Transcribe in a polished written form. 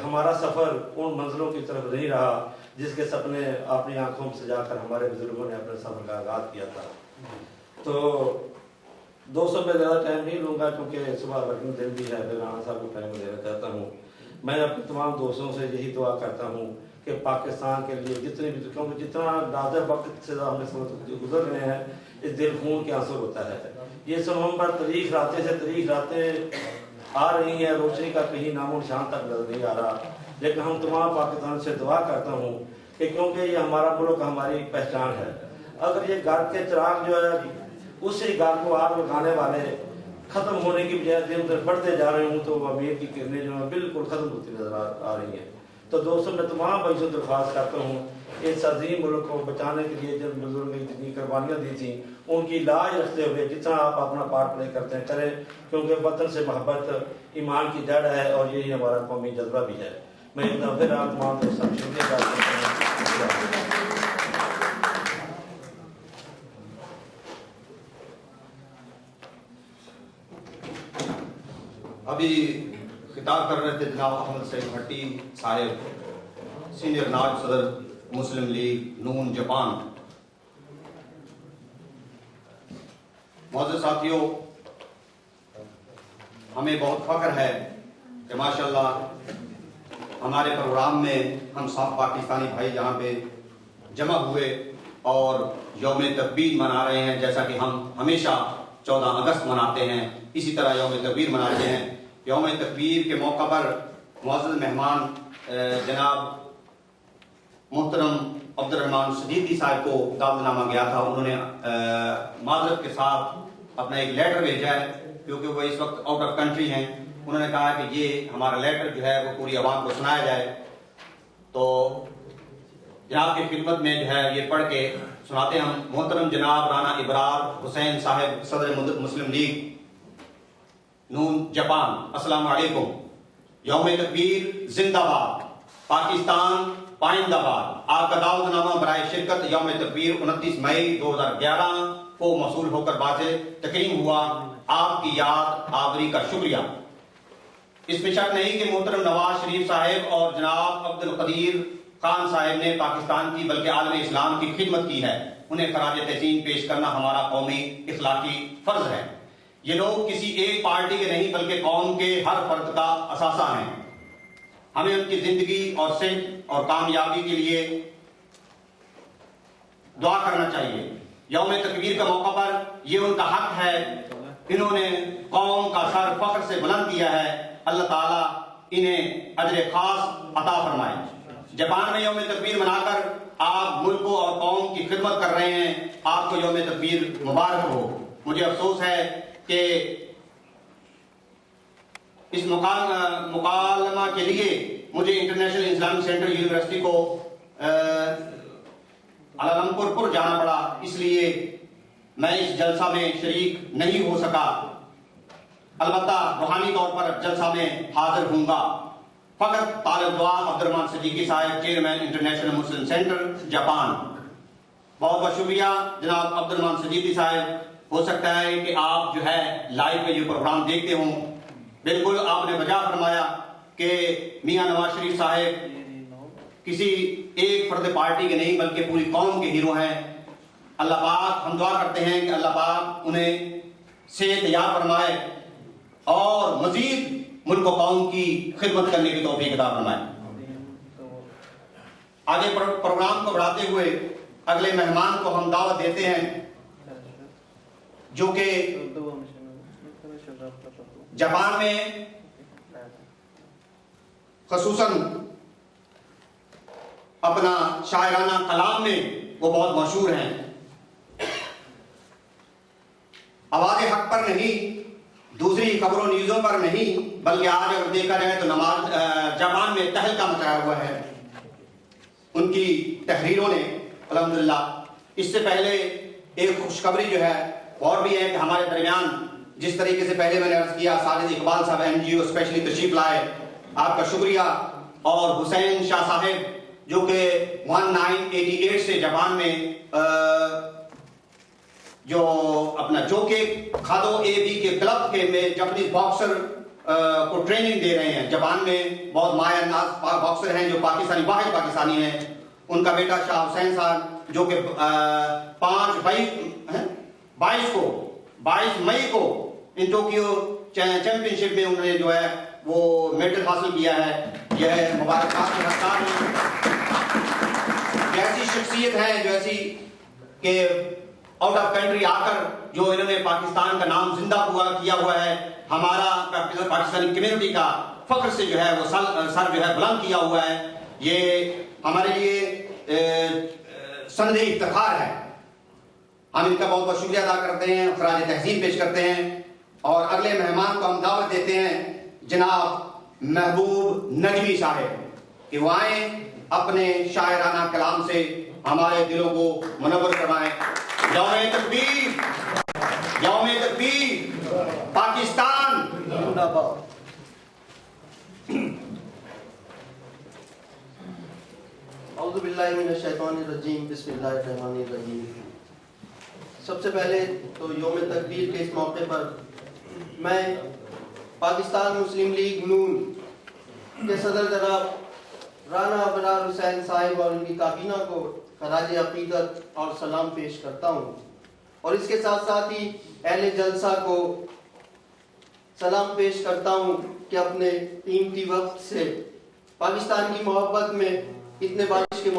ہمارا سفر ان منزلوں کی طرف نہیں رہا جس کے سپنے اپنی آنکھوں میں سجا کر ہمارے بزرگوں نے اپنے سفر کا آغاز کیا تھا۔ تو 200 میں زیادہ ٹائم نہیں لوں گا کیونکہ صبح ورکنگ دن بھی ہے، پھر رانا صاحب کو ٹائم دینا چاہتا ہوں۔ میں اپنے تمام دوستوں سے یہی دعا کرتا ہوں کہ پاکستان کے لیے جتنا زیادہ وقت سے ہم اس وقت گزر رہے ہیں، اس دل خون کے آنسو ہوتا ہے۔ یہ سب ہم پر تاریخ راتیں آ رہی ہیں، روشنی کا کہیں نام و نشان تک نظر نہیں آ رہا، لیکن ہم تمام پاکستان سے دعا کرتا ہوں کہ کیونکہ یہ ہمارا ملک ہماری پہچان ہے، اگر یہ گھر کے چراغ جو ہے اسی گھر کو آگ لگانے والے ختم ہونے کی بجائے دن دن بڑھتے جا رہے ہوں تو امید کی کرنیں جو ہیں بالکل ختم ہوتی نظر آ رہی ہیں۔ تو دوستوں میں تمام بھائیوں سے درخواست کرتا ہوں اس عظیم ملک کو بچانے کے لیے جن بزرگوں نے جتنی قربانیاں دی تھیں ان کی لاج رکھتے ہوئے جتنا آپ اپنا پارٹ پلے کرتے ہیں کریں، کیونکہ وطن سے محبت ایمان کی جڑ ہے اور یہی ہمارا قومی جذبہ بھی ہے۔ میں ایک دفعہ پھر آپ تمام دوستوں سے شکریہ کرتا ہوں۔ ابھی خطاب کر رہے تھے جناب احمد سعید بھٹی صاحب، سینئر نائب صدر مسلم لیگ نون جاپان۔ معزز ساتھیوں، ہمیں بہت فخر ہے کہ ماشاءاللہ ہمارے پروگرام میں ہم سب پاکستانی بھائی جہاں پہ جمع ہوئے اور یوم تکبیر منا رہے ہیں، جیسا کہ ہم ہمیشہ 14 اگست مناتے ہیں، اسی طرح یوم تکبیر مناتے ہیں۔ یوم تکبیر کے موقع پر معزز مہمان جناب محترم عبد الرحمان صدیقی صاحب کو دعوت نامہ گیا تھا، انہوں نے معذرت کے ساتھ اپنا ایک لیٹر بھیجا ہے کیونکہ وہ اس وقت آؤٹ آف کنٹری ہیں۔ انہوں نے کہا کہ یہ ہمارا لیٹر جو ہے وہ پوری عوام کو سنایا جائے، تو جناب کی خدمت میں جو ہے یہ پڑھ کے سناتے ہیں ہم۔ محترم جناب رانا ابرار حسین صاحب صدر مسلم لیگ نون جاپان، السلام علیکم۔ یوم تکبیر زندہ باد، پاکستان پائندہ باد۔ آپ کا دعوت نامہ برائے شرکت یوم تکبیر 29 مئی 2011 کو موصول ہو کر باعث تکریم ہوا، آپ کی یاد آوری کا شکریہ۔ اس میں شک نہیں کہ محترم نواز شریف صاحب اور جناب عبد القدیر خان صاحب نے پاکستان کی بلکہ عالم اسلام کی خدمت کی ہے، انہیں خراج تحسین پیش کرنا ہمارا قومی اخلاقی فرض ہے۔ یہ لوگ کسی ایک پارٹی کے نہیں بلکہ قوم کے ہر فرد کا اثاثہ ہیں، ہمیں ان کی زندگی اور صحت اور کامیابی کے لیے دعا کرنا چاہیے۔ یوم تکبیر کا موقع پر یہ ان کا حق ہے، انہوں نے قوم کا سر فخر سے بلند کیا ہے، اللہ تعالیٰ انہیں اجر خاص عطا فرمائے۔ جاپان میں یوم تکبیر منا کر آپ ملک اور قوم کی خدمت کر رہے ہیں، آپ کو یوم تکبیر مبارک ہو۔ مجھے افسوس ہے کہ اس مکالمہ کے لیے مجھے انٹرنیشنل اسلامک سینٹر یونیورسٹی کو الالمپور پر جانا پڑا، اس لیے میں اس جلسہ میں شریک نہیں ہو سکا، البتہ روحانی طور پر جلسہ میں حاضر ہوں گا۔ فقط طالب دعا عبد الرحمان صدیقی صاحب، چیئرمین انٹرنیشنل مسلم سینٹر جاپان۔ بہت بہت شکریہ جناب عبد الرحمان صدیقی صاحب۔ ہو سکتا ہے کہ آپ جو ہے لائیو میں یہ پروگرام دیکھتے ہوں، بالکل آپ نے بجا فرمایا کہ میاں نواز شریف صاحب کسی ایک فرد پارٹی کے نہیں بلکہ پوری قوم کے ہیرو ہیں۔ اللہ پاک، ہم دعا کرتے ہیں کہ اللہ پاک انہیں صحت یاب فرمائے اور مزید ملک و قوم کی خدمت کرنے کی توفیق عطا فرمائے۔ آگے پروگرام کو بڑھاتے ہوئے اگلے مہمان کو ہم دعوت دیتے ہیں جو کہ جاپان میں خصوصاً اپنا شاعرانہ کلام میں وہ بہت مشہور ہیں۔ آواز حق پر نہیں، دوسری خبروں نیوزوں پر نہیں، بلکہ آج اگر دیکھا جائے تو جاپان میں تہلکہ مچایا ہوا ہے ان کی تحریروں نے الحمدللہ۔ اس سے پہلے ایک خوشخبری جو ہے اور بھی ہے کہ ہمارے درمیان جس طریقے سے پہلے میں نے عرض کیا خالد اقبال صاحب NGO اسپیشلی تشریف لائے، آپ کا شکریہ، اور حسین شاہ صاحب جو کہ 1988 سے جاپان میں جو اپنا جو کہ کھادو اے بی کے کلب کے میں جاپنیز باکسر کو ٹریننگ دے رہے ہیں. جاپان میں بہت ماہر ناز باکسر ہیں جو پاکستانی واحد پاکستانی ہیں. ان کا بیٹا شاہ حسین صاحب جو کہ 22 مئی کو ان ٹوکیو چیمپئن شپ میں انہوں نے جو ہے وہ میڈل حاصل کیا ہے. یہ مبارکباد کے حقدار ہیں. ایسی شخصیت ہیں جو ایسی کہ آؤٹ آف کنٹری آ کر جو انہوں نے پاکستان کا نام زندہ کیا ہوا ہے. ہمارا پاکستانی کمیونٹی کا فخر سے جو ہے وہ سر جو ہے بلند کیا ہوا ہے. یہ ہمارے لیے سند افتخار ہے. ہم ان کا بہت بہت شکریہ ادا کرتے ہیں, خراج تحسین پیش کرتے ہیں. اور اگلے مہمان کو ہم دعوت دیتے ہیں جناب محبوب نجمی صاحب کہ وہ آئیں اپنے شاعرانہ کلام سے ہمارے دلوں کو منور کروائیں. یوم تکبیر, یوم تکبیر, پاکستان زندہ باد. اعوذ باللہ من الشیطان الرجیم, بسم اللہ الرحمن الرحیم. سب سے پہلے تو یوم تکبیر کے اس موقع پر میں پاکستان مسلم لیگ نون کے صدر جناب رانا ابرار حسین صاحب اور ان کی کابینہ کو خراج عقیدت اور سلام پیش کرتا ہوں, اور اس کے ساتھ ساتھ ہی اہل جلسہ کو سلام پیش کرتا ہوں کہ اپنے قیمتی وقت سے پاکستان کی محبت میں اتنے بارش کے